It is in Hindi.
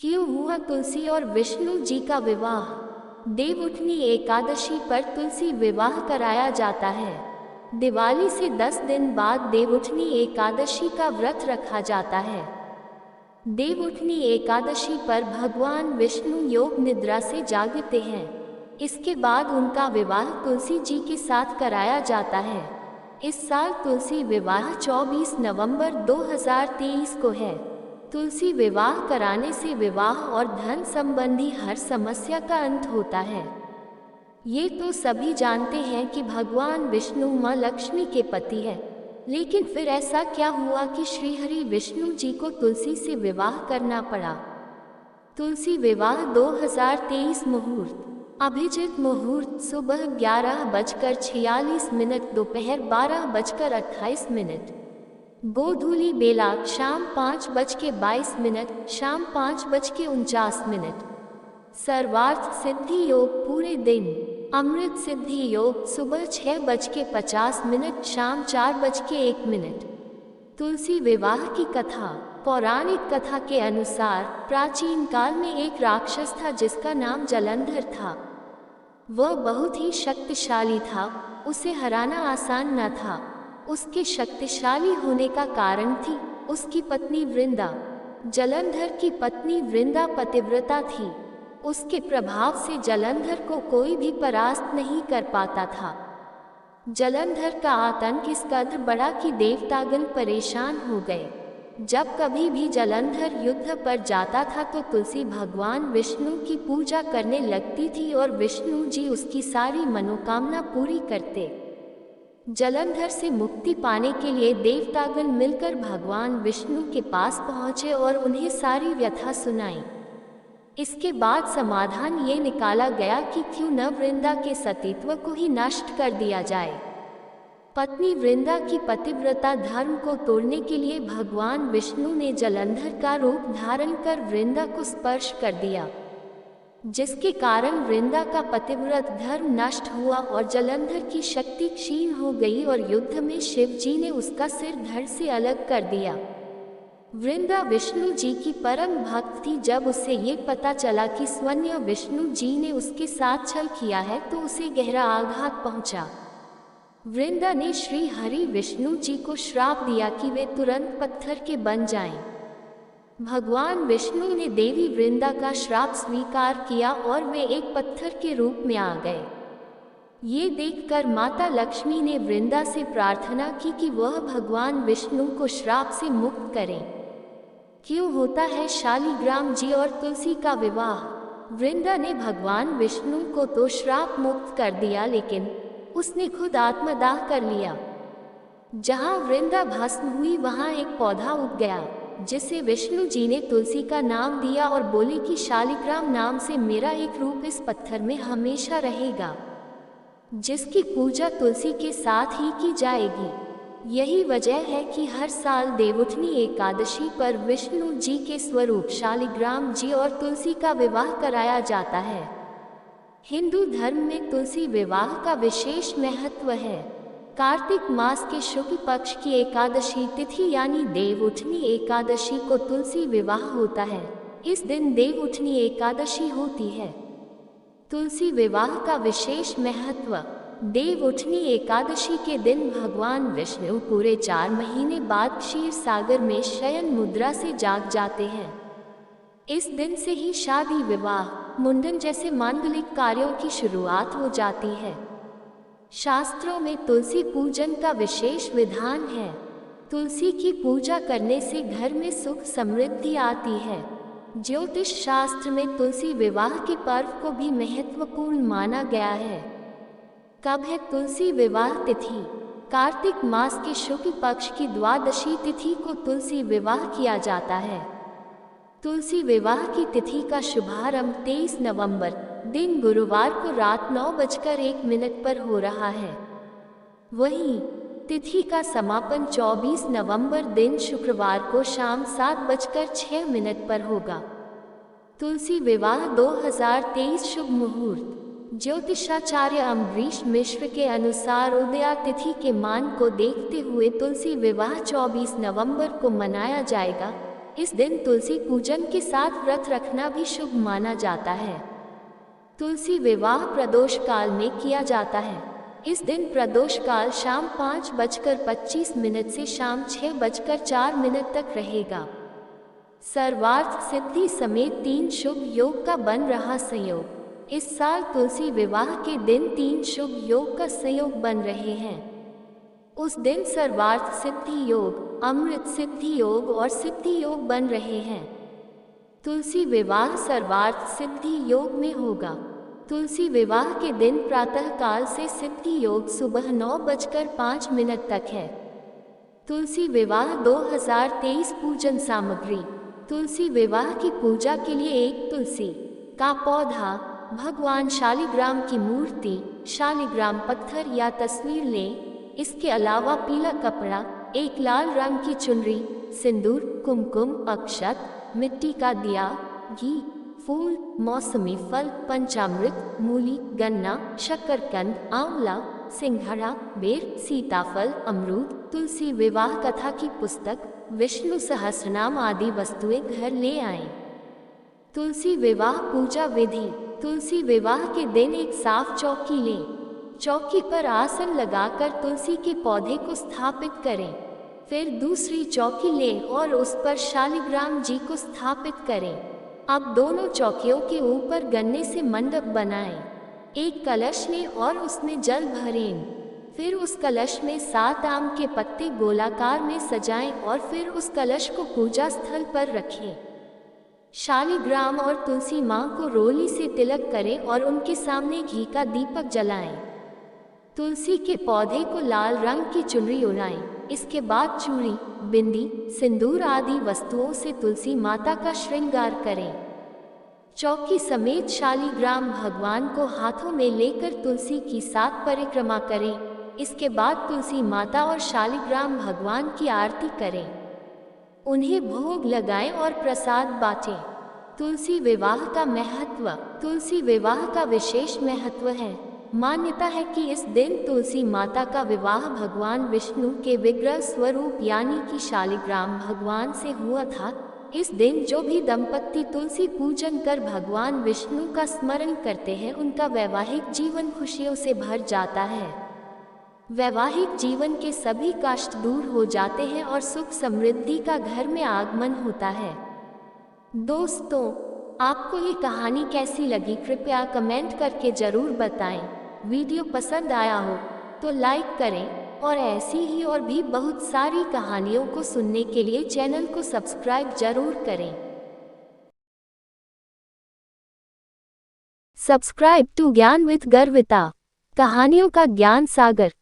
क्यों हुआ तुलसी और विष्णु जी का विवाह? देवउठनी एकादशी पर तुलसी विवाह कराया जाता है। दिवाली से 10 दिन बाद देवउठनी एकादशी का व्रत रखा जाता है। देवउठनी एकादशी पर भगवान विष्णु योग निद्रा से जागते हैं। इसके बाद उनका विवाह तुलसी जी के साथ कराया जाता है। इस साल तुलसी विवाह 24 नवंबर 2023 को है। तुलसी विवाह कराने से विवाह और धन संबंधी हर समस्या का अंत होता है। ये तो सभी जानते हैं कि भगवान विष्णु माँ लक्ष्मी के पति है, लेकिन फिर ऐसा क्या हुआ कि श्रीहरि विष्णु जी को तुलसी से विवाह करना पड़ा? तुलसी विवाह 2023 मुहूर्त। अभिजित मुहूर्त सुबह 11:46, दोपहर 12:28, गोधूली बेला शाम 5:22, शाम 5:49। सर्वार्थ सिद्धि योग पूरे दिन। अमृत सिद्धि योग सुबह 6:50, शाम 4:01। तुलसी विवाह की कथा। पौराणिक कथा के अनुसार प्राचीन काल में एक राक्षस था जिसका नाम जलंधर था। वह बहुत ही शक्तिशाली था, उसे हराना आसान न था। उसके शक्तिशाली होने का कारण थी उसकी पत्नी वृंदा। जलंधर की पत्नी वृंदा पतिव्रता थी। उसके प्रभाव से जलंधर को कोई भी परास्त नहीं कर पाता था। जलंधर का आतंक इस कदर बड़ा कि देवतागण परेशान हो गए। जब कभी भी जलंधर युद्ध पर जाता था तो तुलसी भगवान विष्णु की पूजा करने लगती थी और विष्णु जी उसकी सारी मनोकामना पूरी करते। जलंधर से मुक्ति पाने के लिए देवतागण मिलकर भगवान विष्णु के पास पहुँचे और उन्हें सारी व्यथा सुनाई। इसके बाद समाधान ये निकाला गया कि क्यों न वृंदा के सतीत्व को ही नष्ट कर दिया जाए। पत्नी वृंदा की पतिव्रता धर्म को तोड़ने के लिए भगवान विष्णु ने जलंधर का रूप धारण कर वृंदा को स्पर्श कर दिया, जिसके कारण वृंदा का पतिव्रत धर्म नष्ट हुआ और जलंधर की शक्ति क्षीण हो गई और युद्ध में शिव जी ने उसका सिर धड़ से अलग कर दिया। वृंदा विष्णु जी की परम भक्त थी। जब उसे ये पता चला कि स्वयं विष्णु जी ने उसके साथ छल किया है तो उसे गहरा आघात पहुंचा। वृंदा ने श्री हरि विष्णु जी को श्राप दिया कि वे तुरंत पत्थर के बन जाएं। भगवान विष्णु ने देवी वृंदा का श्राप स्वीकार किया और वे एक पत्थर के रूप में आ गए। ये देखकर माता लक्ष्मी ने वृंदा से प्रार्थना की कि वह भगवान विष्णु को श्राप से मुक्त करें। क्यों होता है शालिग्राम जी और तुलसी का विवाह? वृंदा ने भगवान विष्णु को तो श्राप मुक्त कर दिया, लेकिन उसने खुद आत्मदाह कर लिया। जहाँ वृंदा भस्म हुई वहाँ एक पौधा उग गया, जिसे विष्णु जी ने तुलसी का नाम दिया और बोले कि शालिग्राम नाम से मेरा एक रूप इस पत्थर में हमेशा रहेगा, जिसकी पूजा तुलसी के साथ ही की जाएगी। यही वजह है कि हर साल देवउठनी एकादशी पर विष्णु जी के स्वरूप शालिग्राम जी और तुलसी का विवाह कराया जाता है। हिंदू धर्म में तुलसी विवाह का विशेष महत्व है। कार्तिक मास के शुक्ल पक्ष की एकादशी तिथि यानी देवउठनी एकादशी को तुलसी विवाह होता है। इस दिन देवउठनी एकादशी होती है। तुलसी विवाह का विशेष महत्व। देवउठनी एकादशी के दिन भगवान विष्णु पूरे 4 महीने बाद क्षीर सागर में शयन मुद्रा से जाग जाते हैं। इस दिन से ही शादी, विवाह, मुंडन जैसे मांगलिक कार्यों की शुरुआत हो जाती है। शास्त्रों में तुलसी पूजन का विशेष विधान है। तुलसी की पूजा करने से घर में सुख समृद्धि आती है। ज्योतिष शास्त्र में तुलसी विवाह के पर्व को भी महत्वपूर्ण माना गया है। कब है तुलसी विवाह तिथि? कार्तिक मास के शुक्ल पक्ष की द्वादशी तिथि को तुलसी विवाह किया जाता है। तुलसी विवाह की तिथि का शुभारंभ 23 नवंबर दिन गुरुवार को रात 9:01 पर हो रहा है। वहीं तिथि का समापन 24 नवंबर दिन शुक्रवार को शाम 7:06 पर होगा। तुलसी विवाह 2023 शुभ मुहूर्त। ज्योतिषाचार्य अम्बरीश मिश्र के अनुसार उदया तिथि के मान को देखते हुए तुलसी विवाह 24 नवंबर को मनाया जाएगा। इस दिन तुलसी पूजन के साथ व्रत रखना भी शुभ माना जाता है। तुलसी विवाह प्रदोष काल में किया जाता है। इस दिन प्रदोष काल शाम 5:25 से शाम 6:04 तक रहेगा। सर्वार्थ सिद्धि समेत 3 शुभ योग का बन रहा संयोग। इस साल तुलसी विवाह के दिन 3 शुभ योग का संयोग बन रहे हैं। उस दिन सर्वार्थ सिद्धि योग, अमृत सिद्धि योग और सिद्धि योग बन रहे हैं। तुलसी विवाह सर्वार्थ सिद्धि योग में होगा। तुलसी विवाह के दिन प्रातः काल से सिद्धि योग सुबह 9:05 तक है। तुलसी विवाह 2023 पूजन सामग्री। तुलसी विवाह की पूजा के लिए एक तुलसी का पौधा, भगवान शालिग्राम की मूर्ति, शालिग्राम पत्थर या तस्वीर लें। इसके अलावा पीला कपड़ा, एक लाल रंग की चुनरी, सिंदूर, कुमकुम, अक्षत, मिट्टी का दिया, घी, फूल, मौसमी फल, पंचामृत, मूली, गन्ना, शक्करकंद, आंवला, सिंघाड़ा, बेर, सीताफल, अमरूद, तुलसी विवाह कथा की पुस्तक, विष्णु सहस्रनाम आदि वस्तुएं घर ले आएं। तुलसी विवाह पूजा विधि। तुलसी विवाह के दिन एक साफ चौकी लें। चौकी पर आसन लगाकर तुलसी के पौधे को स्थापित करें। फिर दूसरी चौकी लें और उस पर शालिग्राम जी को स्थापित करें। अब दोनों चौकियों के ऊपर गन्ने से मंडप बनाएं। एक कलश लें और उसमें जल भरें। फिर उस कलश में 7 आम के पत्ते गोलाकार में सजाएं और फिर उस कलश को पूजा स्थल पर रखें। शालिग्राम और तुलसी माँ को रोली से तिलक करें और उनके सामने घी का दीपक जलाएं। तुलसी के पौधे को लाल रंग की चुनरी ओढ़ाएं। इसके बाद चूड़ी, बिंदी, सिंदूर आदि वस्तुओं से तुलसी माता का श्रृंगार करें। चौकी समेत शालिग्राम भगवान को हाथों में लेकर तुलसी की 7 परिक्रमा करें। इसके बाद तुलसी माता और शालिग्राम भगवान की आरती करें। उन्हें भोग लगाएं और प्रसाद बांटें। तुलसी विवाह का महत्व। तुलसी विवाह का विशेष महत्व है। मान्यता है कि इस दिन तुलसी माता का विवाह भगवान विष्णु के विग्रह स्वरूप यानी कि शालिग्राम भगवान से हुआ था। इस दिन जो भी दंपत्ति तुलसी पूजन कर भगवान विष्णु का स्मरण करते हैं, उनका वैवाहिक जीवन खुशियों से भर जाता है। वैवाहिक जीवन के सभी कष्ट दूर हो जाते हैं और सुख समृद्धि का घर में आगमन होता है। दोस्तों, आपको ये कहानी कैसी लगी कृपया कमेंट करके जरूर बताएं। वीडियो पसंद आया हो तो लाइक करें और ऐसी ही और भी बहुत सारी कहानियों को सुनने के लिए चैनल को सब्सक्राइब जरूर करें। सब्सक्राइब टू ज्ञान विद गर्विता, कहानियों का ज्ञान सागर।